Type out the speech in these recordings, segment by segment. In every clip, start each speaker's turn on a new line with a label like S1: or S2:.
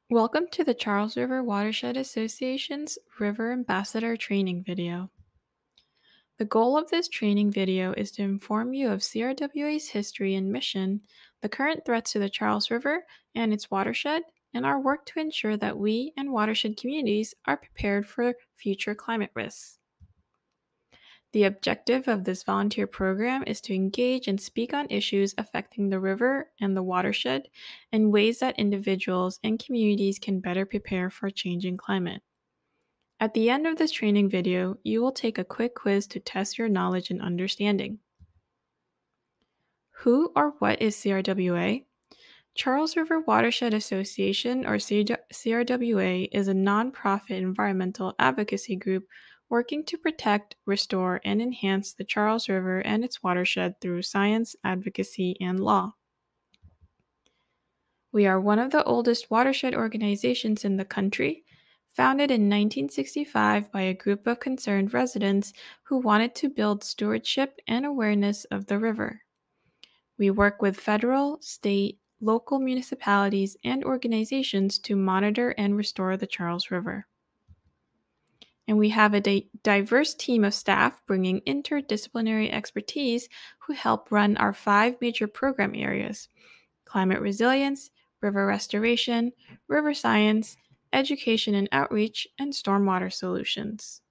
S1: Welcome to the Charles River Watershed Association's River Ambassador training video. The goal of this training video is to inform you of CRWA's history and mission, the current threats to the Charles River and its watershed, and our work to ensure that we and watershed communities are prepared for future climate risks. The objective of this volunteer program is to engage and speak on issues affecting the river and the watershed in ways that individuals and communities can better prepare for a changing climate. At the end of this training video, you will take a quick quiz to test your knowledge and understanding. Who or what is CRWA? Charles River Watershed Association, or CRWA, is a nonprofit environmental advocacy group working to protect, restore, and enhance the Charles River and its watershed through science, advocacy, and law. We are one of the oldest watershed organizations in the country, founded in 1965 by a group of concerned residents who wanted to build stewardship and awareness of the river. We work with federal, state, local municipalities, and organizations to monitor and restore the Charles River. And we have a diverse team of staff bringing interdisciplinary expertise who help run our 5 major program areas: climate resilience, river restoration, river science, education and outreach, and stormwater solutions.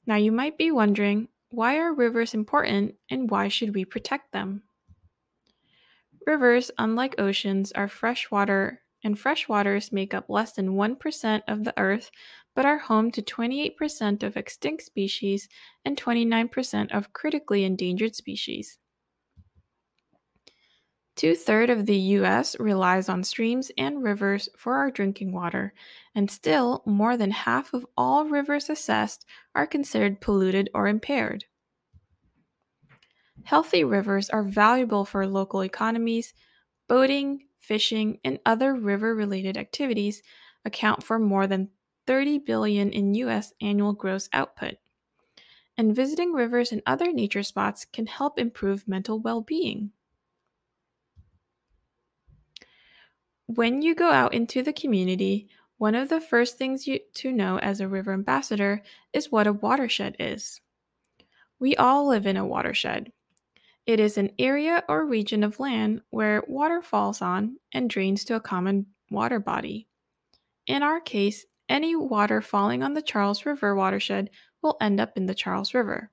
S1: Now you might be wondering, why are rivers important and why should we protect them? Rivers, unlike oceans, are freshwater, and freshwaters make up less than 1% of the Earth, but are home to 28% of extinct species and 29% of critically endangered species. 2/3 of the U.S. relies on streams and rivers for our drinking water, and still more than half of all rivers assessed are considered polluted or impaired. Healthy rivers are valuable for local economies. Boating, fishing, and other river-related activities account for more than $30 billion in U.S. annual gross output. And visiting rivers and other nature spots can help improve mental well-being. When you go out into the community, one of the first things to know as a river ambassador is what a watershed is. We all live in a watershed. It is an area or region of land where water falls on and drains to a common water body. In our case, any water falling on the Charles River watershed will end up in the Charles River.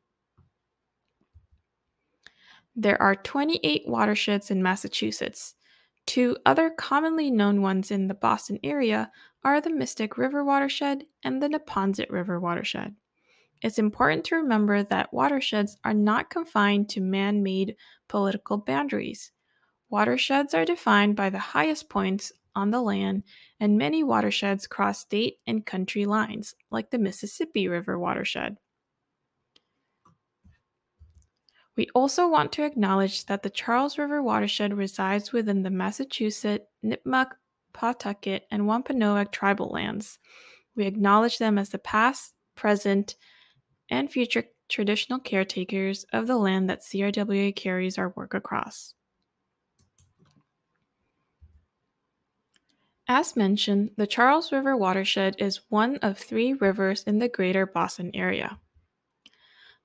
S1: There are 28 watersheds in Massachusetts. 2 other commonly known ones in the Boston area are the Mystic River watershed and the Neponset River watershed. It's important to remember that watersheds are not confined to man-made political boundaries. Watersheds are defined by the highest points on the land, and many watersheds cross state and country lines, like the Mississippi River watershed. We also want to acknowledge that the Charles River watershed resides within the Massachusetts, Nipmuc, Pawtucket, and Wampanoag tribal lands. We acknowledge them as the past, present, and future traditional caretakers of the land that CRWA carries our work across. As mentioned, the Charles River watershed is one of 3 rivers in the greater Boston area.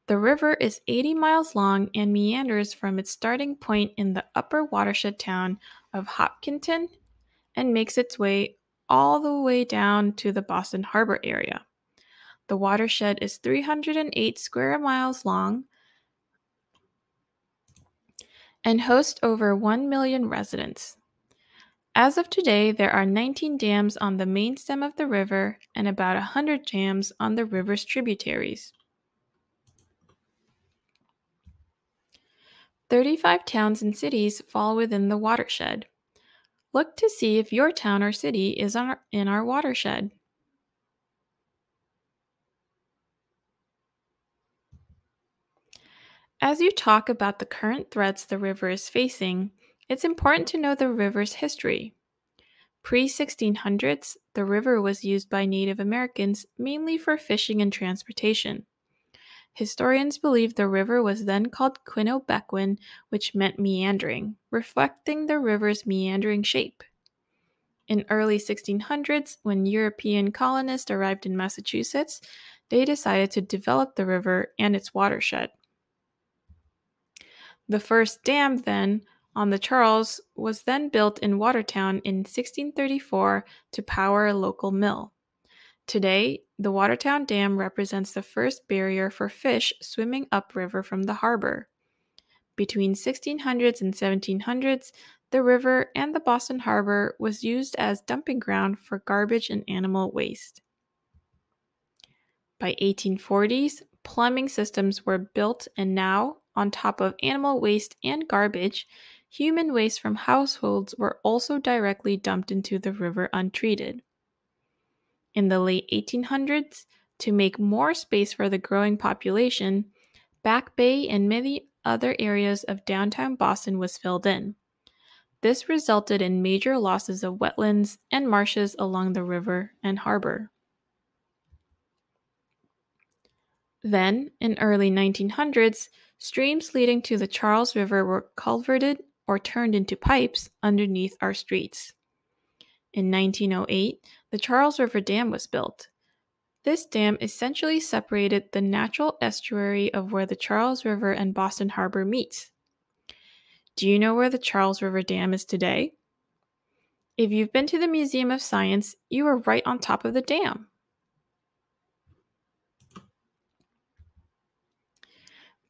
S1: The river is 80 miles long and meanders from its starting point in the upper watershed town of Hopkinton and makes its way all the way down to the Boston Harbor area. The watershed is 308 square miles long and hosts over 1 million residents. As of today, there are 19 dams on the main stem of the river and about 100 dams on the river's tributaries. 35 towns and cities fall within the watershed. Look to see if your town or city is in our watershed. As you talk about the current threats the river is facing, it's important to know the river's history. Pre-1600s, the river was used by Native Americans mainly for fishing and transportation. Historians believe the river was then called Quinnipiac, which meant meandering, reflecting the river's meandering shape. In early 1600s, when European colonists arrived in Massachusetts, they decided to develop the river and its watershed. The first dam then on the Charles was then built in Watertown in 1634 to power a local mill. Today, the Watertown Dam represents the first barrier for fish swimming upriver from the harbor. Between 1600s and 1700s, the river and the Boston Harbor was used as dumping ground for garbage and animal waste. By 1840s, plumbing systems were built, and now, on top of animal waste and garbage, human waste from households were also directly dumped into the river untreated. In the late 1800s, to make more space for the growing population, Back Bay and many other areas of downtown Boston was filled in. This resulted in major losses of wetlands and marshes along the river and harbor. Then, in early 1900s, streams leading to the Charles River were culverted or turned into pipes underneath our streets. In 1908, the Charles River Dam was built. This dam essentially separated the natural estuary of where the Charles River and Boston Harbor meet. Do you know where the Charles River Dam is today? If you've been to the Museum of Science, you are right on top of the dam.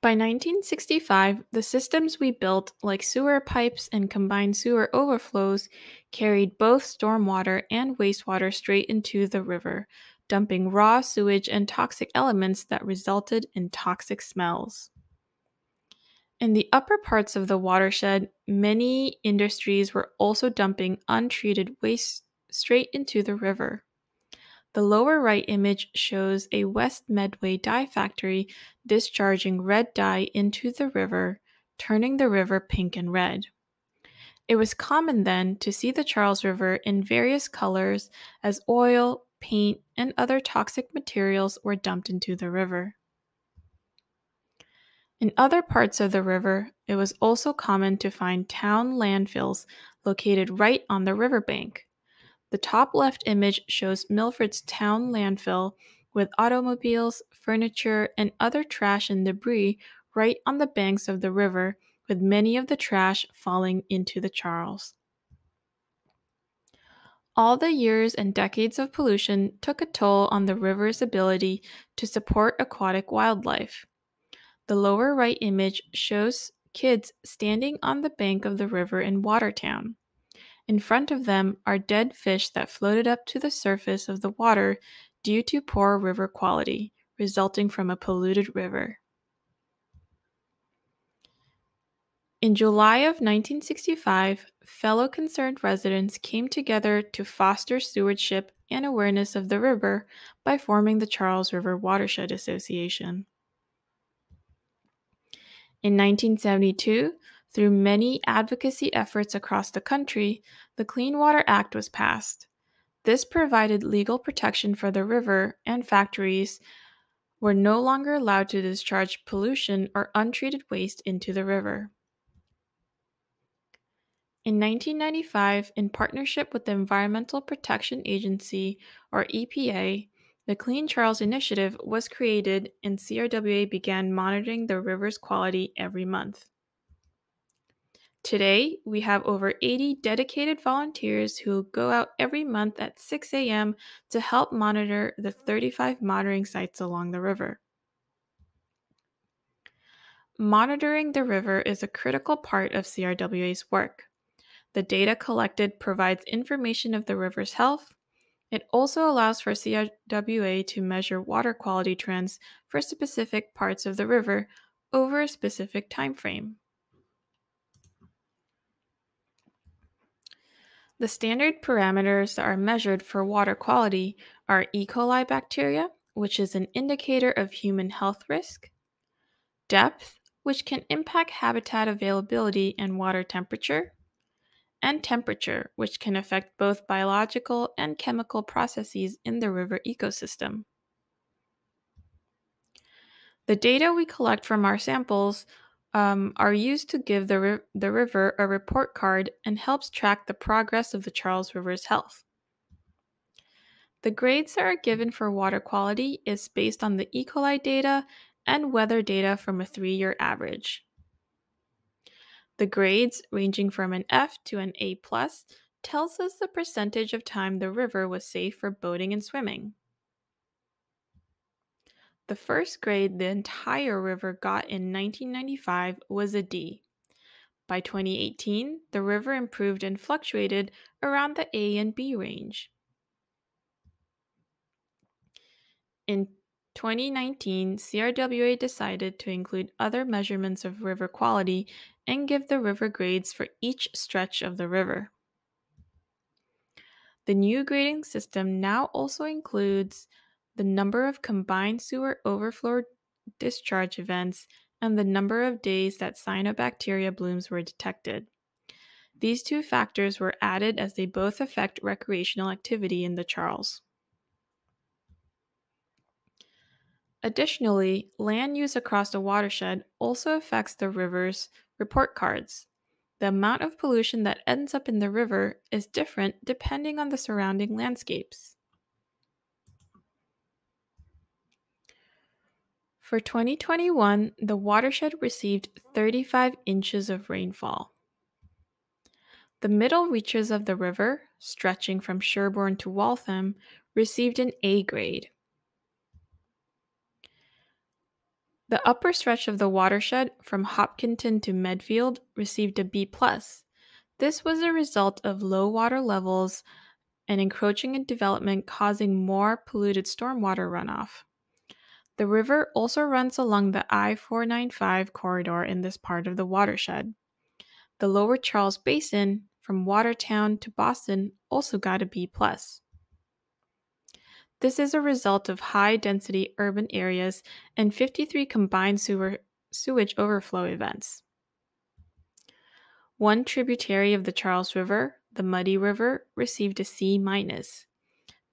S1: By 1965, the systems we built, like sewer pipes and combined sewer overflows, carried both stormwater and wastewater straight into the river, dumping raw sewage and toxic elements that resulted in toxic smells. In the upper parts of the watershed, many industries were also dumping untreated waste straight into the river. The lower right image shows a West Medway dye factory discharging red dye into the river, turning the river pink and red. It was common then to see the Charles River in various colors as oil, paint, and other toxic materials were dumped into the river. In other parts of the river, it was also common to find town landfills located right on the riverbank. The top left image shows Milford's town landfill with automobiles, furniture, and other trash and debris right on the banks of the river, with many of the trash falling into the Charles. All the years and decades of pollution took a toll on the river's ability to support aquatic wildlife. The lower right image shows kids standing on the bank of the river in Watertown. In front of them are dead fish that floated up to the surface of the water due to poor river quality, resulting from a polluted river. In July of 1965, fellow concerned residents came together to foster stewardship and awareness of the river by forming the Charles River Watershed Association. In 1972, through many advocacy efforts across the country, the Clean Water Act was passed. This provided legal protection for the river, and factories were no longer allowed to discharge pollution or untreated waste into the river. In 1995, in partnership with the Environmental Protection Agency, or EPA, the Clean Charles Initiative was created, and CRWA began monitoring the river's quality every month. Today, we have over 80 dedicated volunteers who go out every month at 6 a.m. to help monitor the 35 monitoring sites along the river. Monitoring the river is a critical part of CRWA's work. The data collected provides information of the river's health. It also allows for CRWA to measure water quality trends for specific parts of the river over a specific time frame. The standard parameters that are measured for water quality are E. coli bacteria, which is an indicator of human health risk, depth, which can impact habitat availability and water temperature, and temperature, which can affect both biological and chemical processes in the river ecosystem. The data we collect from our samples are used to give the river a report card and helps track the progress of the Charles River's health. The grades that are given for water quality is based on the E. coli data and weather data from a 3-year average. The grades, ranging from an F to an A+, tells us the percentage of time the river was safe for boating and swimming. The first grade the entire river got in 1995 was a D. By 2018, the river improved and fluctuated around the A and B range. In 2019, CRWA decided to include other measurements of river quality and give the river grades for each stretch of the river. The new grading system now also includes the number of combined sewer overflow discharge events and the number of days that cyanobacteria blooms were detected. These two factors were added as they both affect recreational activity in the Charles. Additionally, land use across the watershed also affects the river's report cards. The amount of pollution that ends up in the river is different depending on the surrounding landscapes. For 2021, the watershed received 35 inches of rainfall. The middle reaches of the river, stretching from Sherborne to Waltham, received an A grade. The upper stretch of the watershed from Hopkinton to Medfield received a B+. This was a result of low water levels and encroaching in development causing more polluted stormwater runoff. The river also runs along the I-495 corridor in this part of the watershed. The Lower Charles Basin, from Watertown to Boston, also got a B+. This is a result of high-density urban areas and 53 combined sewage overflow events. One tributary of the Charles River, the Muddy River, received a C-.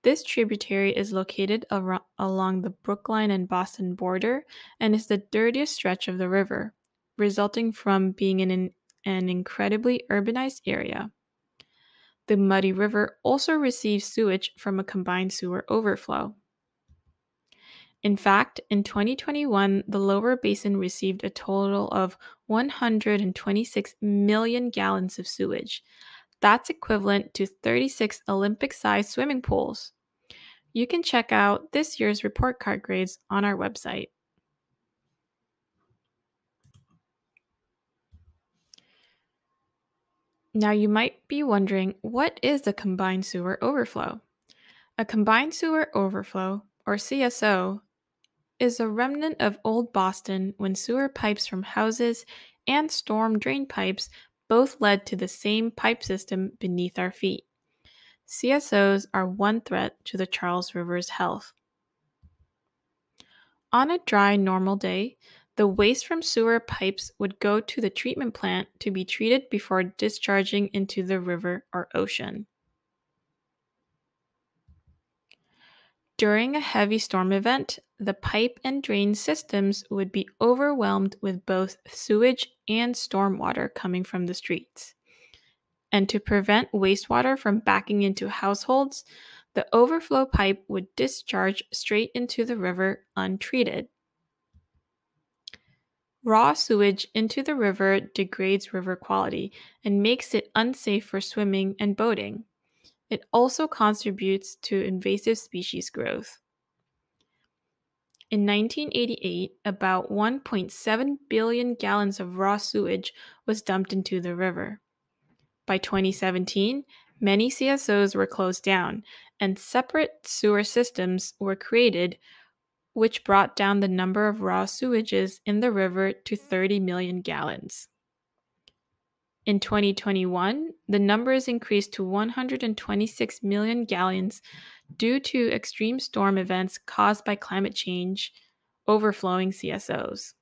S1: This tributary is located along the Brookline and Boston border and is the dirtiest stretch of the river, resulting from being in an incredibly urbanized area. The Muddy River also receives sewage from a combined sewer overflow. In fact, in 2021, the lower basin received a total of 126 million gallons of sewage. That's equivalent to 36 Olympic-sized swimming pools. You can check out this year's report card grades on our website. Now you might be wondering, what is a combined sewer overflow? A combined sewer overflow, or CSO, is a remnant of old Boston when sewer pipes from houses and storm drain pipes both led to the same pipe system beneath our feet. CSOs are one threat to the Charles River's health. On a dry, normal day, the waste from sewer pipes would go to the treatment plant to be treated before discharging into the river or ocean. During a heavy storm event, the pipe and drain systems would be overwhelmed with both sewage and stormwater coming from the streets. And to prevent wastewater from backing into households, the overflow pipe would discharge straight into the river untreated. Raw sewage into the river degrades river quality and makes it unsafe for swimming and boating. It also contributes to invasive species growth. In 1988, about 1.7 billion gallons of raw sewage was dumped into the river. By 2017, many CSOs were closed down, and separate sewer systems were created, which brought down the number of raw sewages in the river to 30 million gallons. In 2021, the numbers increased to 126 million gallons due to extreme storm events caused by climate change overflowing CSOs.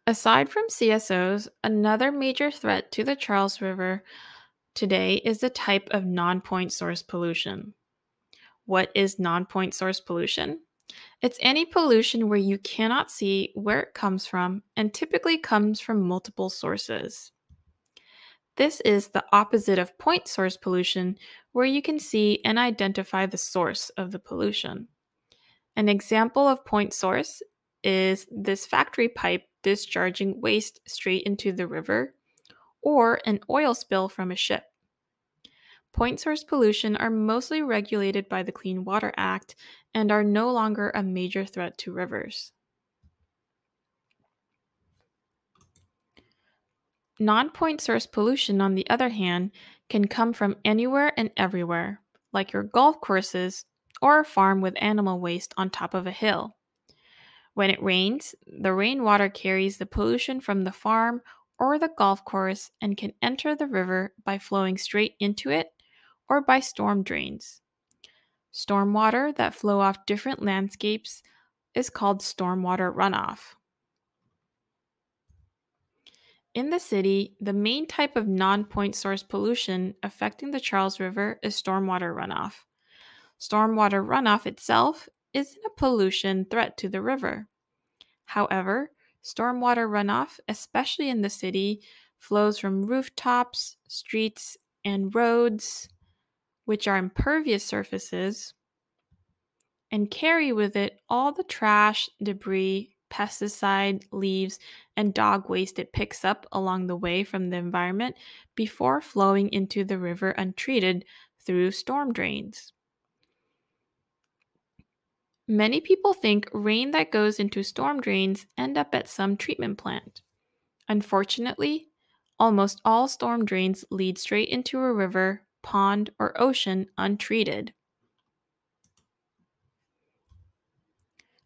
S1: Aside from CSOs, another major threat to the Charles River today is the type of non-point source pollution. What is non-point source pollution? It's any pollution where you cannot see where it comes from and typically comes from multiple sources. This is the opposite of point source pollution, where you can see and identify the source of the pollution. An example of point source is this factory pipe discharging waste straight into the river, or an oil spill from a ship. Point source pollution are mostly regulated by the Clean Water Act and are no longer a major threat to rivers. Non-point source pollution, on the other hand, can come from anywhere and everywhere, like your golf courses or a farm with animal waste on top of a hill. When it rains, the rainwater carries the pollution from the farm or the golf course and can enter the river by flowing straight into it or by storm drains. Stormwater that flow off different landscapes is called stormwater runoff. In the city, the main type of non-point source pollution affecting the Charles River is stormwater runoff. Stormwater runoff itself isn't a pollution threat to the river. However, stormwater runoff, especially in the city, flows from rooftops, streets, and roads, which are impervious surfaces, and carry with it all the trash, debris, pesticide, leaves, and dog waste it picks up along the way from the environment before flowing into the river untreated through storm drains. Many people think rain that goes into storm drains end up at some treatment plant. Unfortunately, almost all storm drains lead straight into a river, pond, or ocean untreated.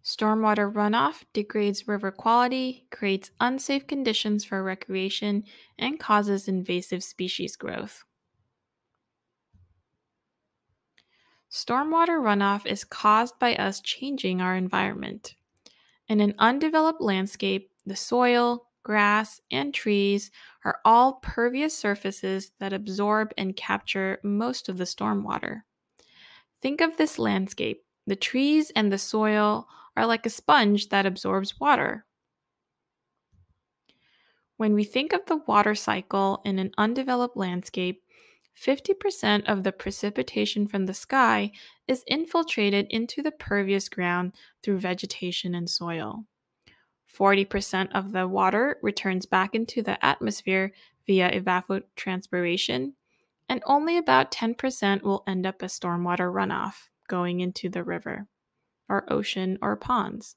S1: Stormwater runoff degrades river quality, creates unsafe conditions for recreation, and causes invasive species growth. Stormwater runoff is caused by us changing our environment. In an undeveloped landscape, the soil, grass, and trees are all pervious surfaces that absorb and capture most of the stormwater. Think of this landscape. The trees and the soil are like a sponge that absorbs water. When we think of the water cycle in an undeveloped landscape, 50% of the precipitation from the sky is infiltrated into the pervious ground through vegetation and soil. 40% of the water returns back into the atmosphere via evapotranspiration, and only about 10% will end up as stormwater runoff going into the river, or ocean, or ponds.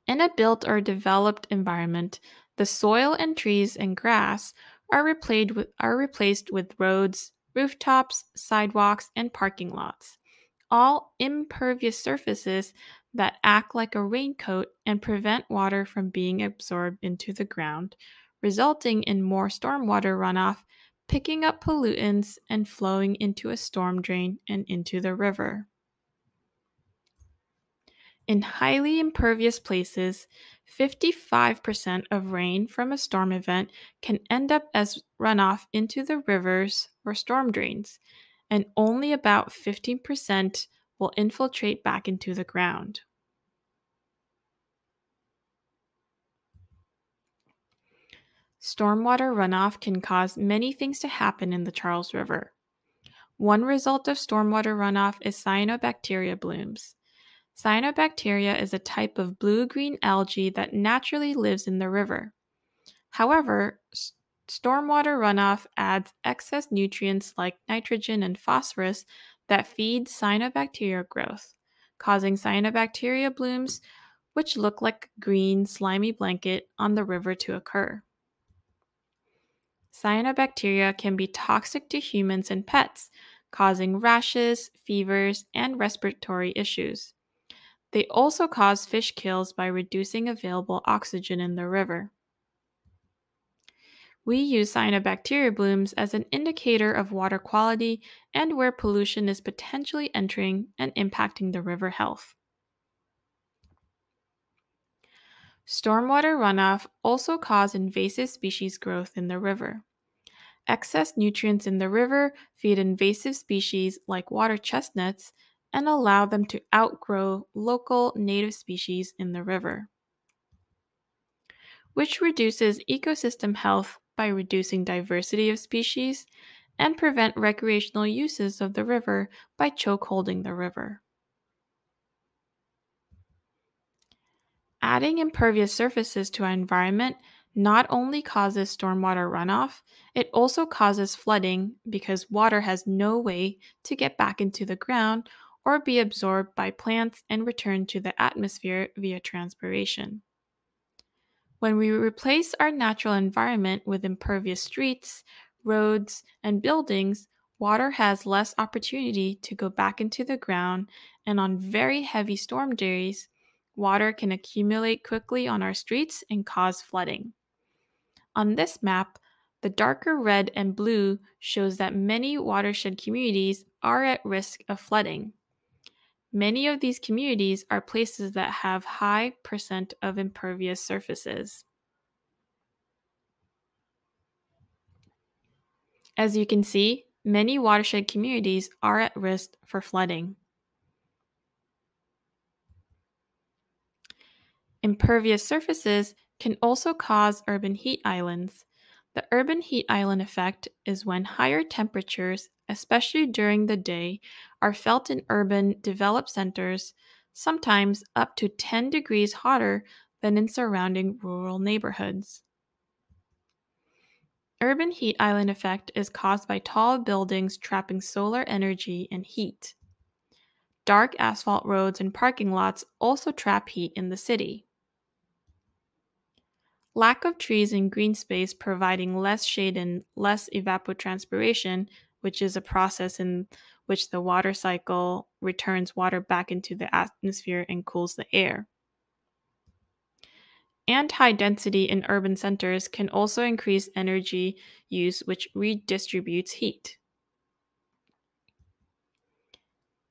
S1: In a built or developed environment, the soil and trees and grass are replaced with roads, rooftops, sidewalks, and parking lots, all impervious surfaces that act like a raincoat and prevent water from being absorbed into the ground, resulting in more stormwater runoff, picking up pollutants and flowing into a storm drain and into the river. In highly impervious places, 55% of rain from a storm event can end up as runoff into the rivers or storm drains, and only about 15% will infiltrate back into the ground. Stormwater runoff can cause many things to happen in the Charles River. One result of stormwater runoff is cyanobacteria blooms. Cyanobacteria is a type of blue-green algae that naturally lives in the river. However, stormwater runoff adds excess nutrients like nitrogen and phosphorus that feed cyanobacteria growth, causing cyanobacteria blooms, which look like a green, slimy blanket on the river, to occur. Cyanobacteria can be toxic to humans and pets, causing rashes, fevers, and respiratory issues. They also cause fish kills by reducing available oxygen in the river. We use cyanobacteria blooms as an indicator of water quality and where pollution is potentially entering and impacting the river health. Stormwater runoff also causes invasive species growth in the river. Excess nutrients in the river feed invasive species like water chestnuts and allow them to outgrow local native species in the river, which reduces ecosystem health by reducing diversity of species and prevent recreational uses of the river by chokeholding the river. Adding impervious surfaces to our environment not only causes stormwater runoff, it also causes flooding because water has no way to get back into the ground or be absorbed by plants and returned to the atmosphere via transpiration. When we replace our natural environment with impervious streets, roads, and buildings, water has less opportunity to go back into the ground, and on very heavy storm days, water can accumulate quickly on our streets and cause flooding. On this map, the darker red and blue shows that many watershed communities are at risk of flooding. Many of these communities are places that have high percent of impervious surfaces. As you can see, many watershed communities are at risk for flooding. Impervious surfaces can also cause urban heat islands. The urban heat island effect is when higher temperatures, especially during the day, are felt in urban developed centers, sometimes up to 10 degrees hotter than in surrounding rural neighborhoods. Urban heat island effect is caused by tall buildings trapping solar energy and heat. Dark asphalt roads and parking lots also trap heat in the city. Lack of trees and green space providing less shade and less evapotranspiration, which is a process in which the water cycle returns water back into the atmosphere and cools the air. And high density in urban centers can also increase energy use, which redistributes heat.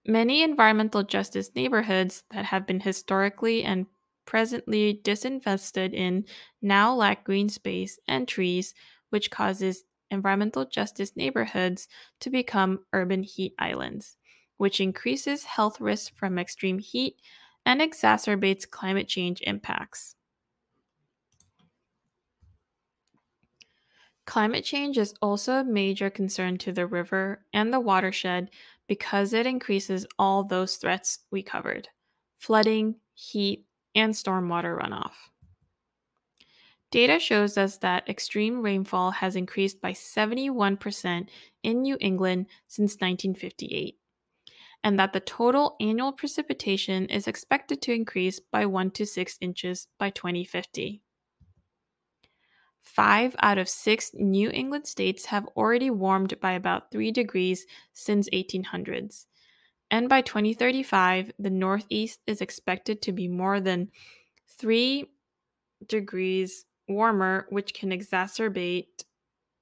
S1: Many environmental justice neighborhoods that have been historically and presently disinvested in now lack green space and trees, which causes environmental justice neighborhoods to become urban heat islands, which increases health risks from extreme heat and exacerbates climate change impacts. Climate change is also a major concern to the river and the watershed because it increases all those threats we covered: flooding, heat, and stormwater runoff. Data shows us that extreme rainfall has increased by 71% in New England since 1958, and that the total annual precipitation is expected to increase by 1 to 6 inches by 2050. 5 out of 6 New England states have already warmed by about 3 degrees since 1800s. And by 2035, the Northeast is expected to be more than 3 degrees warmer, which can exacerbate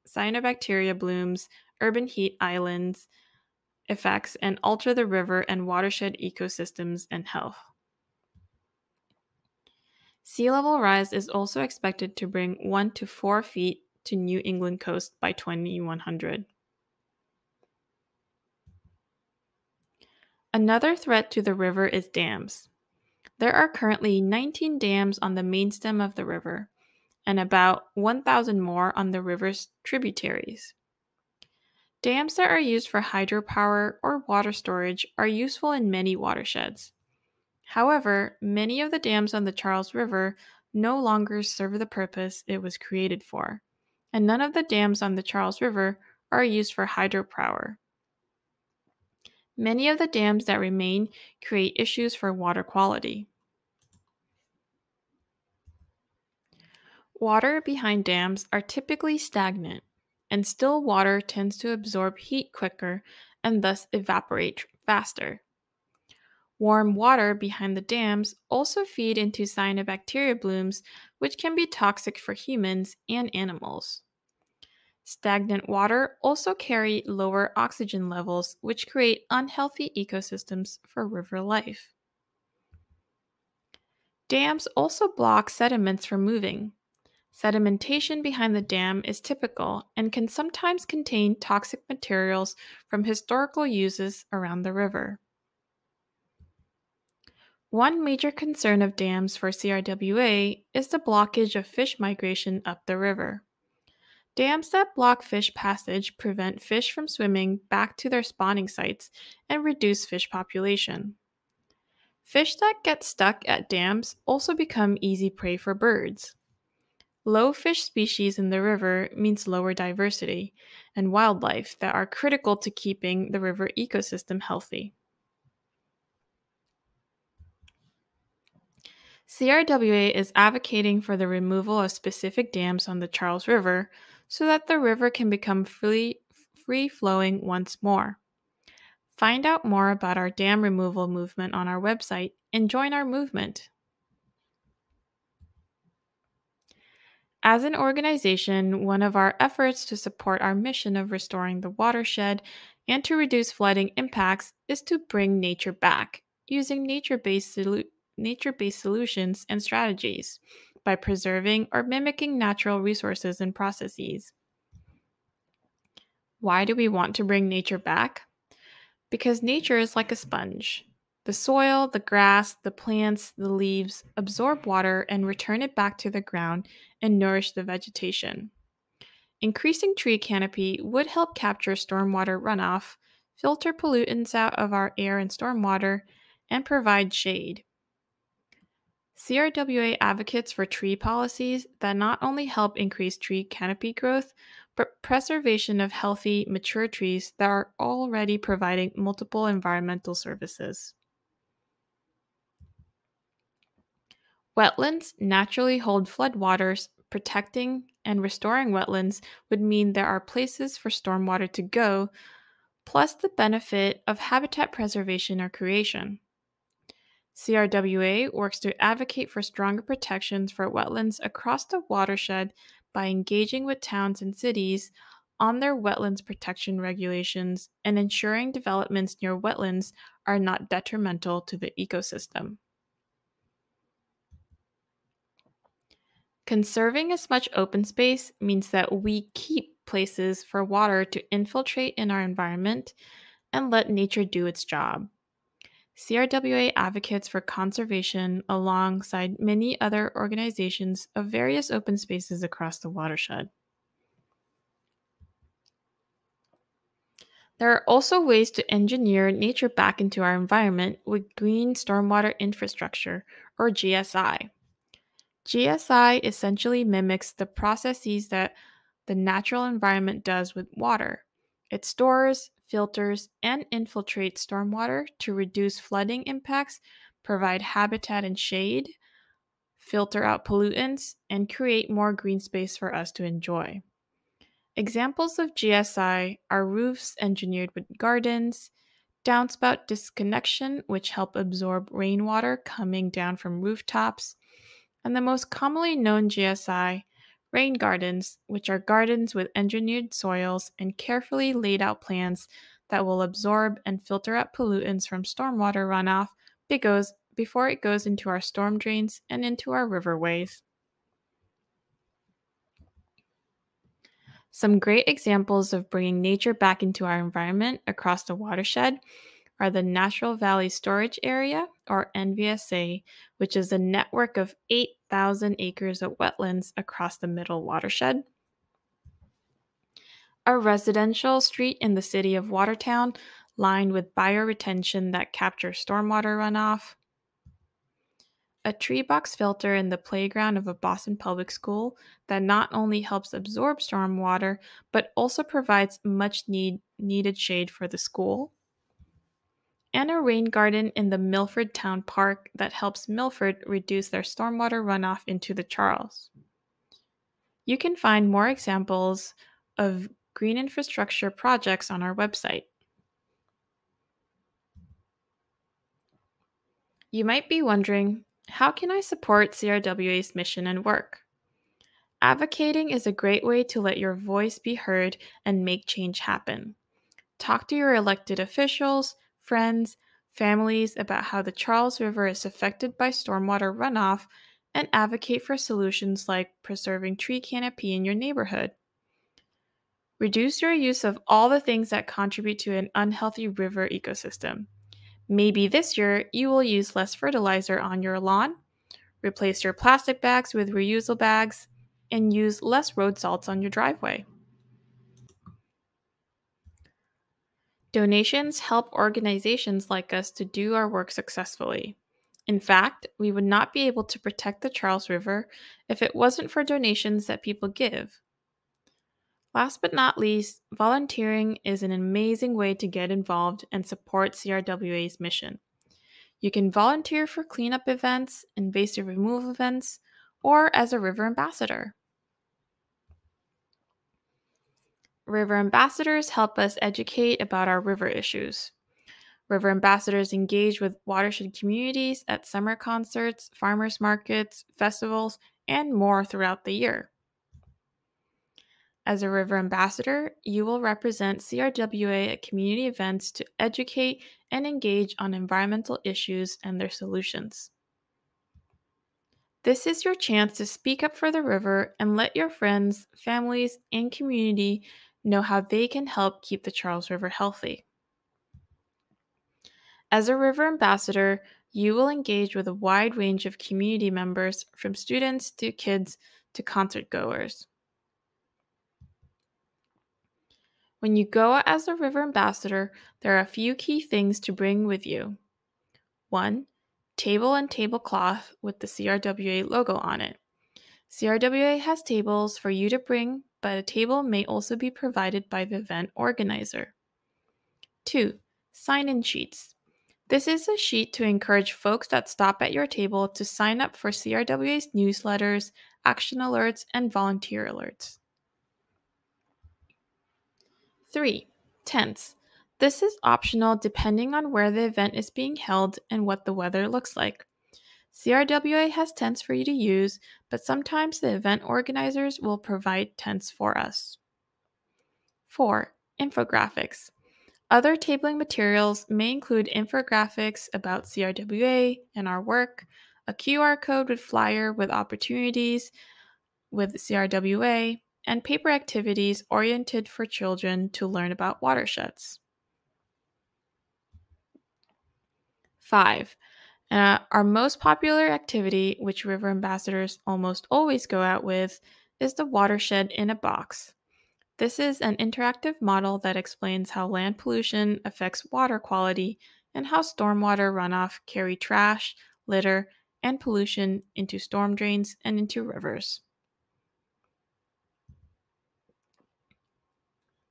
S1: cyanobacteria blooms, urban heat islands effects, and alter the river and watershed ecosystems and health. Sea level rise is also expected to bring 1 to 4 feet to New England coast by 2100. Another threat to the river is dams. There are currently 19 dams on the main stem of the river, and about 1,000 more on the river's tributaries. Dams that are used for hydropower or water storage are useful in many watersheds. However, many of the dams on the Charles River no longer serve the purpose it was created for, and none of the dams on the Charles River are used for hydropower. Many of the dams that remain create issues for water quality. Water behind dams are typically stagnant, and still water tends to absorb heat quicker and thus evaporate faster. Warm water behind the dams also feed into cyanobacteria blooms, which can be toxic for humans and animals. Stagnant water also carry lower oxygen levels, which create unhealthy ecosystems for river life. Dams also block sediments from moving. Sedimentation behind the dam is typical and can sometimes contain toxic materials from historical uses around the river. One major concern of dams for CRWA is the blockage of fish migration up the river. Dams that block fish passage prevent fish from swimming back to their spawning sites and reduce fish population. Fish that get stuck at dams also become easy prey for birds. Low fish species in the river means lower diversity and wildlife that are critical to keeping the river ecosystem healthy. CRWA is advocating for the removal of specific dams on the Charles River so that the river can become free flowing once more. Find out more about our dam removal movement on our website and join our movement. As an organization, one of our efforts to support our mission of restoring the watershed and to reduce flooding impacts is to bring nature back using nature-based solutions and strategies by preserving or mimicking natural resources and processes. Why do we want to bring nature back? Because nature is like a sponge. The soil, the grass, the plants, the leaves absorb water and return it back to the ground and nourish the vegetation. Increasing tree canopy would help capture stormwater runoff, filter pollutants out of our air and stormwater, and provide shade. CRWA advocates for tree policies that not only help increase tree canopy growth, but preservation of healthy, mature trees that are already providing multiple environmental services. Wetlands naturally hold floodwaters. Protecting and restoring wetlands would mean there are places for stormwater to go, plus the benefit of habitat preservation or creation. CRWA works to advocate for stronger protections for wetlands across the watershed by engaging with towns and cities on their wetlands protection regulations and ensuring developments near wetlands are not detrimental to the ecosystem. Conserving as much open space means that we keep places for water to infiltrate in our environment and let nature do its job. CRWA advocates for conservation alongside many other organizations of various open spaces across the watershed. There are also ways to engineer nature back into our environment with Green Stormwater Infrastructure, or GSI. GSI essentially mimics the processes that the natural environment does with water. It stores, filters, and infiltrates stormwater to reduce flooding impacts, provide habitat and shade, filter out pollutants, and create more green space for us to enjoy. Examples of GSI are roofs engineered with gardens, downspout disconnection, which help absorb rainwater coming down from rooftops, and the most commonly known GSI, rain gardens, which are gardens with engineered soils and carefully laid out plants that will absorb and filter out pollutants from stormwater runoff before it goes into our storm drains and into our riverways. Some great examples of bringing nature back into our environment across the watershed are the Natural Valley Storage Area, or NVSA, which is a network of 8,000 acres of wetlands across the middle watershed. A residential street in the city of Watertown, lined with bioretention that captures stormwater runoff. A tree box filter in the playground of a Boston public school that not only helps absorb stormwater, but also provides needed shade for the school. And a rain garden in the Milford Town Park that helps Milford reduce their stormwater runoff into the Charles. You can find more examples of green infrastructure projects on our website. You might be wondering, how can I support CRWA's mission and work? Advocating is a great way to let your voice be heard and make change happen. Talk to your elected officials, friends, families about how the Charles River is affected by stormwater runoff, and advocate for solutions like preserving tree canopy in your neighborhood. Reduce your use of all the things that contribute to an unhealthy river ecosystem. Maybe this year you will use less fertilizer on your lawn, replace your plastic bags with reusable bags, and use less road salts on your driveway. Donations help organizations like us to do our work successfully. In fact, we would not be able to protect the Charles River if it wasn't for donations that people give. Last but not least, volunteering is an amazing way to get involved and support CRWA's mission. You can volunteer for cleanup events, invasive removal events, or as a river ambassador. River ambassadors help us educate about our river issues. River ambassadors engage with watershed communities at summer concerts, farmers markets, festivals, and more throughout the year. As a river ambassador, you will represent CRWA at community events to educate and engage on environmental issues and their solutions. This is your chance to speak up for the river and let your friends, families, and community know how they can help keep the Charles River healthy. As a river ambassador, you will engage with a wide range of community members, from students to kids to concert goers. When you go as a river ambassador, there are a few key things to bring with you. 1. Table and tablecloth with the CRWA logo on it. CRWA has tables for you to bring, but a table may also be provided by the event organizer. 2. Sign-in sheets. This is a sheet to encourage folks that stop at your table to sign up for CRWA's newsletters, action alerts, and volunteer alerts. 3. Tents. This is optional depending on where the event is being held and what the weather looks like. CRWA has tents for you to use, but sometimes the event organizers will provide tents for us. 4. Infographics. Other tabling materials may include infographics about CRWA and our work, a QR code with flyer with opportunities with CRWA, and paper activities oriented for children to learn about watersheds. 5. Our most popular activity, which river ambassadors almost always go out with, is the watershed in a box. This is an interactive model that explains how land pollution affects water quality and how stormwater runoff carry trash, litter, and pollution into storm drains and into rivers.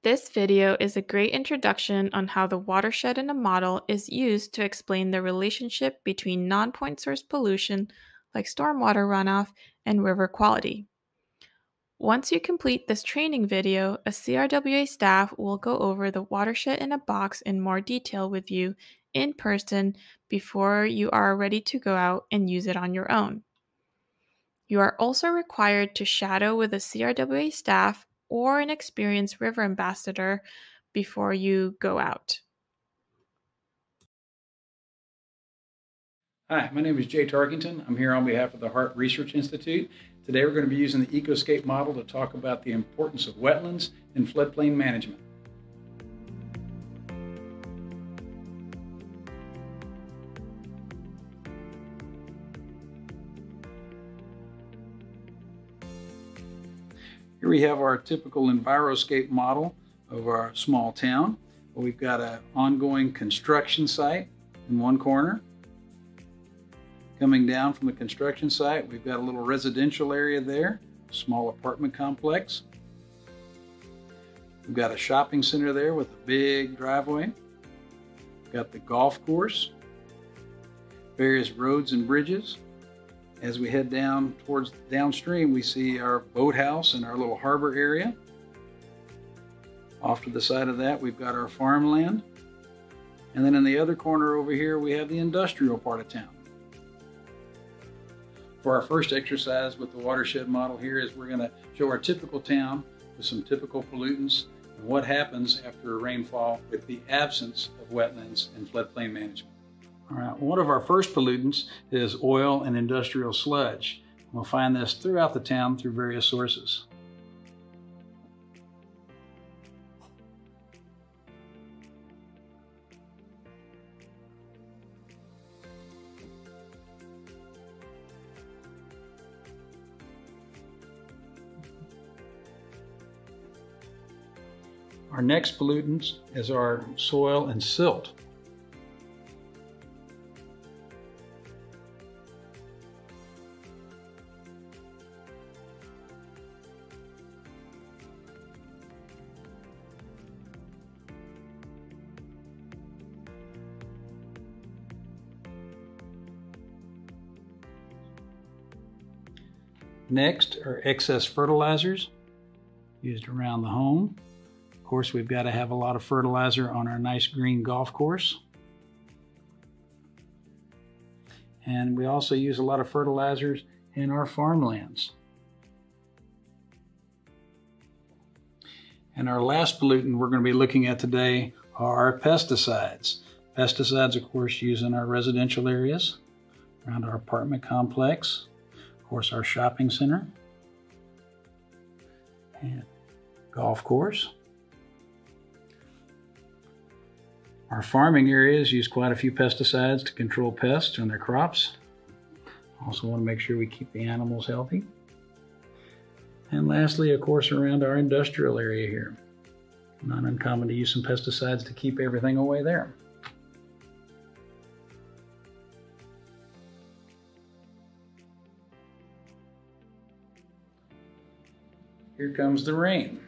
S1: This video is a great introduction on how the watershed in a model is used to explain the relationship between non-point source pollution, like stormwater runoff, and river quality. Once you complete this training video, a CRWA staff will go over the watershed in a box in more detail with you in person before you are ready to go out and use it on your own. You are also required to shadow with a CRWA staff or an experienced river ambassador before you go out.
S2: Hi, my name is Jay Tarkington. I'm here on behalf of the Hart Research Institute. Today we're going to be using the Ecoscape model to talk about the importance of wetlands and floodplain management. Here we have our typical Enviroscape model of our small town. We've got an ongoing construction site in one corner. Coming down from the construction site, we've got a little residential area there, small apartment complex. We've got a shopping center there with a big driveway. We've got the golf course, various roads and bridges. As we head down towards downstream, we see our boathouse and our little harbor area. Off to the side of that, we've got our farmland. And then in the other corner over here, we have the industrial part of town. For our first exercise with the watershed model here is we're going to show our typical town with some typical pollutants and what happens after a rainfall with the absence of wetlands and floodplain management. All right, one of our first pollutants is oil and industrial sludge. We'll find this throughout the town through various sources. Our next pollutants is our soil and silt. Next are excess fertilizers used around the home. Of course, we've got to have a lot of fertilizer on our nice green golf course. And we also use a lot of fertilizers in our farmlands. And our last pollutant we're going to be looking at today are our pesticides. Pesticides, of course, used in our residential areas, around our apartment complex, of course, our shopping center, and golf course. Our farming areas use quite a few pesticides to control pests on their crops. Also want to make sure we keep the animals healthy. And lastly, of course, around our industrial area here. Not uncommon to use some pesticides to keep everything away there. Here comes the rain.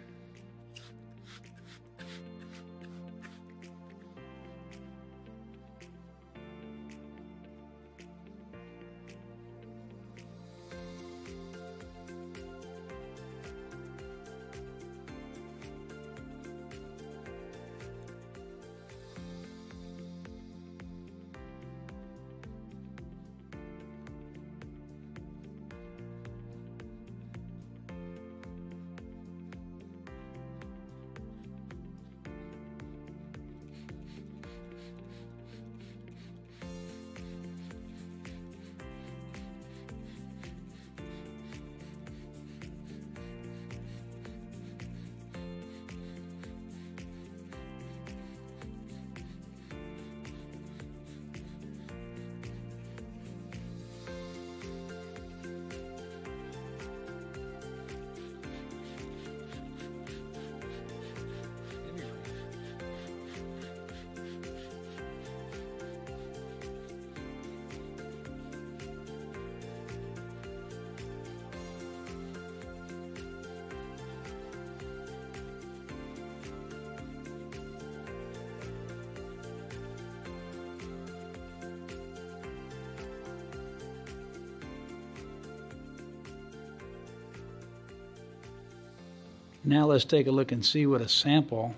S2: Now let's take a look and see what a sample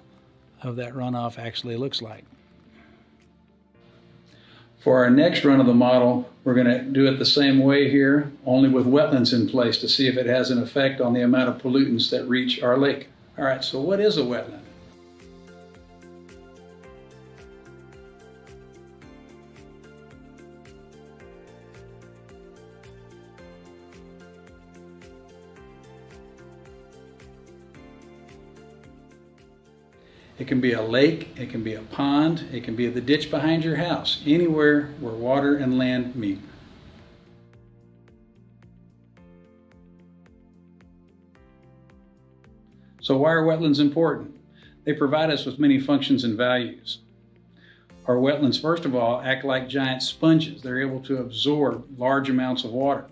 S2: of that runoff actually looks like. For our next run of the model, we're going to do it the same way here, only with wetlands in place to see if it has an effect on the amount of pollutants that reach our lake. All right, so what is a wetland? It can be a lake, it can be a pond, it can be the ditch behind your house, anywhere where water and land meet. So why are wetlands important? They provide us with many functions and values. Our wetlands, first of all, act like giant sponges. They're able to absorb large amounts of water.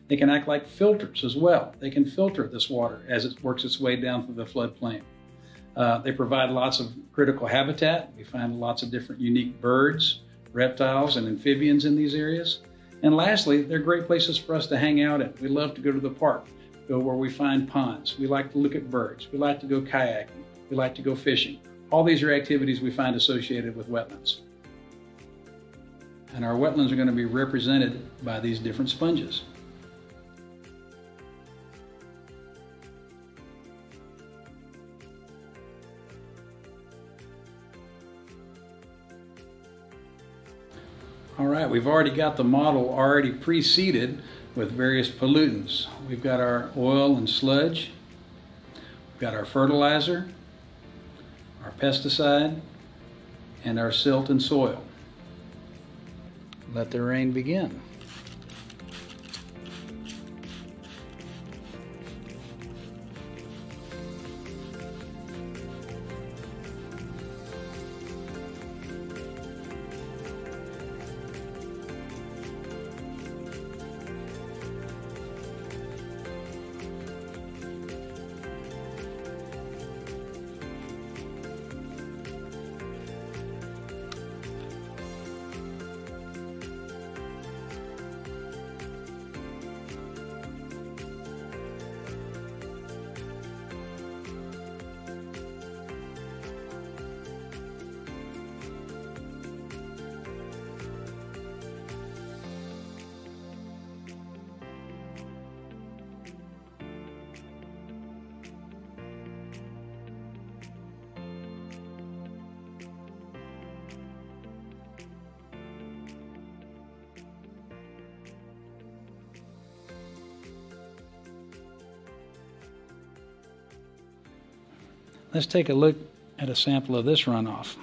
S2: They can act like filters as well. They can filter this water as it works its way down through the floodplain. They provide lots of critical habitat. We find lots of different unique birds, reptiles, and amphibians in these areas. And lastly, they're great places for us to hang out in. We love to go to the park, go where we find ponds. We like to look at birds. We like to go kayaking. We like to go fishing. All these are activities we find associated with wetlands. And our wetlands are going to be represented by these different sponges. All right, we've already got the model already pre-seeded with various pollutants. We've got our oil and sludge, we've got our fertilizer, our pesticide, and our silt and soil. Let the rain begin. let's take a look at a sample of this runoff.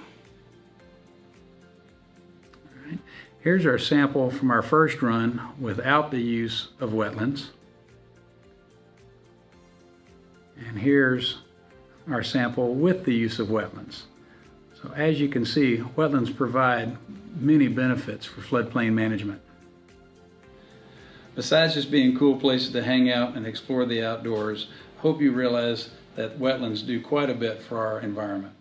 S2: All right. Here's our sample from our first run without the use of wetlands. And here's our sample with the use of wetlands. So as you can see, wetlands provide many benefits for floodplain management. Besides just being cool places to hang out and explore the outdoors, I hope you realize that wetlands do quite a bit for our environment.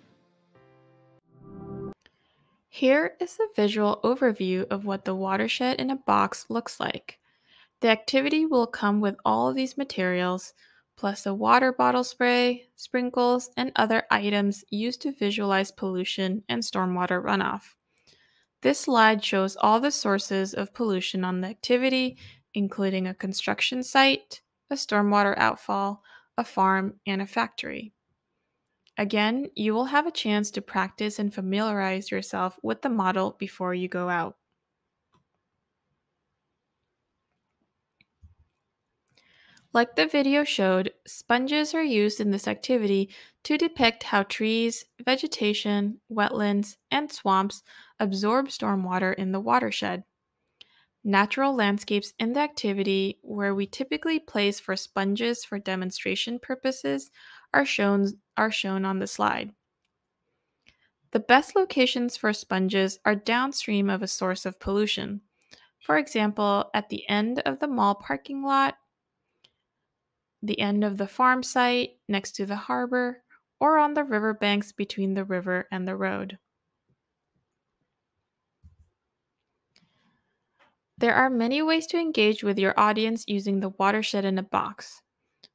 S1: Here is a visual overview of what the watershed in a box looks like. The activity will come with all of these materials, plus a water bottle spray, sprinkles, and other items used to visualize pollution and stormwater runoff. This slide shows all the sources of pollution on the activity, including a construction site, a stormwater outfall, a farm, and a factory. Again, you will have a chance to practice and familiarize yourself with the model before you go out. Like the video showed, sponges are used in this activity to depict how trees, vegetation, wetlands, and swamps absorb stormwater in the watershed. Natural landscapes in the activity where we typically place for sponges for demonstration purposes are shown on the slide. The best locations for sponges are downstream of a source of pollution. For example, at the end of the mall parking lot, the end of the farm site next to the harbor, or on the riverbanks between the river and the road. There are many ways to engage with your audience using the watershed in a box.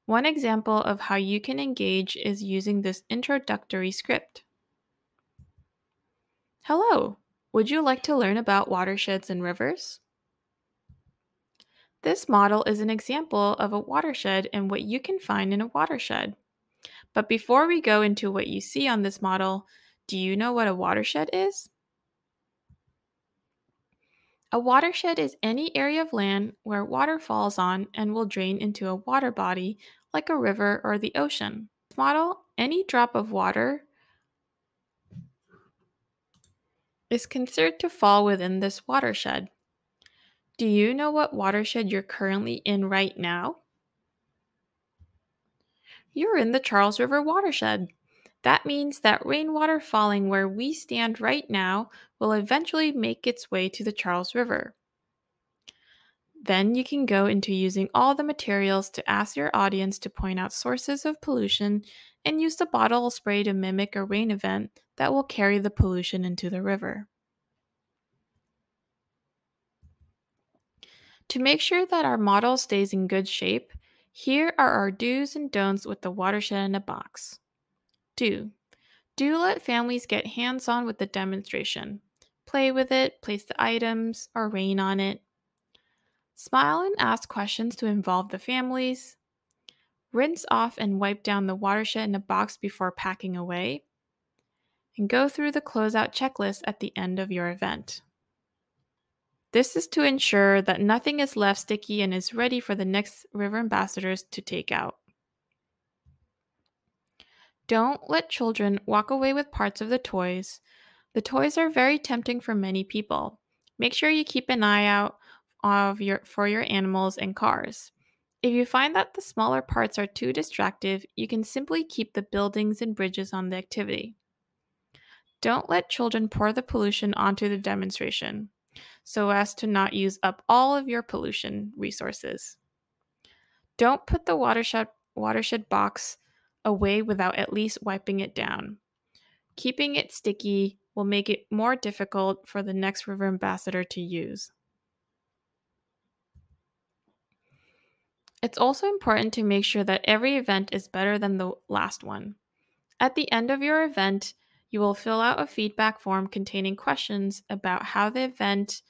S1: One example of how you can engage is using this introductory script. Hello, would you like to learn about watersheds and rivers? This model is an example of a watershed and what you can find in a watershed. But before we go into what you see on this model, do you know what a watershed is? A watershed is any area of land where water falls on and will drain into a water body like a river or the ocean. In this model, any drop of water is considered to fall within this watershed. Do you know what watershed you're currently in right now? You're in the Charles River watershed. That means that rainwater falling where we stand right now will eventually make its way to the Charles River. Then you can go into using all the materials to ask your audience to point out sources of pollution and use the bottle spray to mimic a rain event that will carry the pollution into the river. To make sure that our model stays in good shape, here are our do's and don'ts with the watershed in a box. Do let families get hands-on with the demonstration. Play with it, place the items, or rain on it. Smile and ask questions to involve the families. Rinse off and wipe down the watershed in a box before packing away. And go through the closeout checklist at the end of your event. This is to ensure that nothing is left sticky and is ready for the next river ambassadors to take out. Don't let children walk away with parts of the toys. The toys are very tempting for many people. Make sure you keep an eye out for your animals and cars. If you find that the smaller parts are too distractive, you can simply keep the buildings and bridges on the activity. Don't let children pour the pollution onto the demonstration, so as to not use up all of your pollution resources. Don't put the watershed box away without at least wiping it down. Keeping it sticky will make it more difficult for the next river ambassador to use. It's also important to make sure that every event is better than the last one. At the end of your event, you will fill out a feedback form containing questions about how the event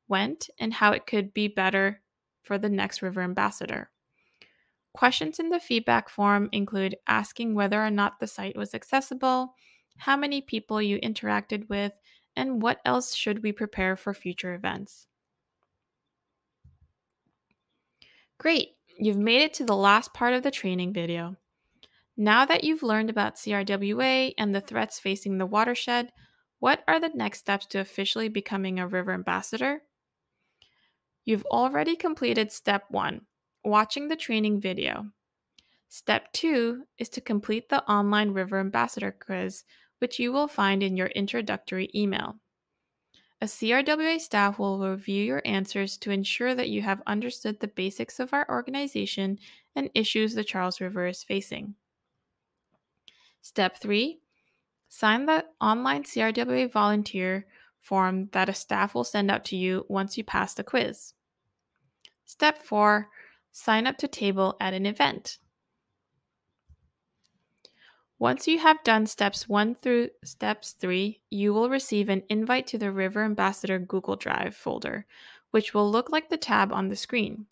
S1: went and how it could be better for the next river ambassador. Questions in the feedback form include asking whether or not the site was accessible, how many people you interacted with, and what else should we prepare for future events. Great! You've made it to the last part of the training video. Now that you've learned about CRWA and the threats facing the watershed, what are the next steps to officially becoming a river ambassador? You've already completed step 1, watching the training video. Step 2 is to complete the online River Ambassador quiz, which you will find in your introductory email. A CRWA staff will review your answers to ensure that you have understood the basics of our organization and issues the Charles River is facing. Step 3, sign the online CRWA volunteer form that a staff will send out to you once you pass the quiz. Step 4, sign up to table at an event. Once you have done steps 1 through steps 3, you will receive an invite to the River Ambassador Google Drive folder, which will look like the tab on the screen.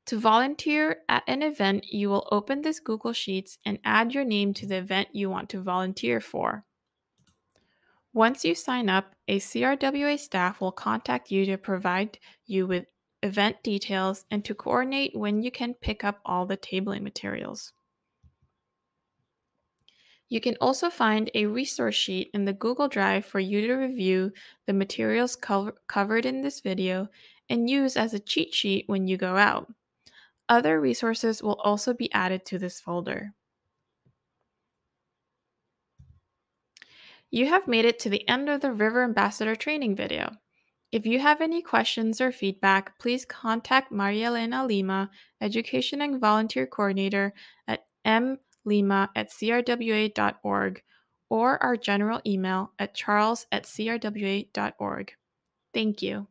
S1: To volunteer at an event, you will open this Google Sheets and add your name to the event you want to volunteer for. Once you sign up, a CRWA staff will contact you to provide you with event details and to coordinate when you can pick up all the tabling materials. You can also find a resource sheet in the Google Drive for you to review the materials covered in this video and use as a cheat sheet when you go out. Other resources will also be added to this folder. You have made it to the end of the River Ambassador training video. If you have any questions or feedback, please contact Maria Elena Lima, Education and Volunteer Coordinator at mlima@crwa.org or our general email at charles@crwa.org. Thank you.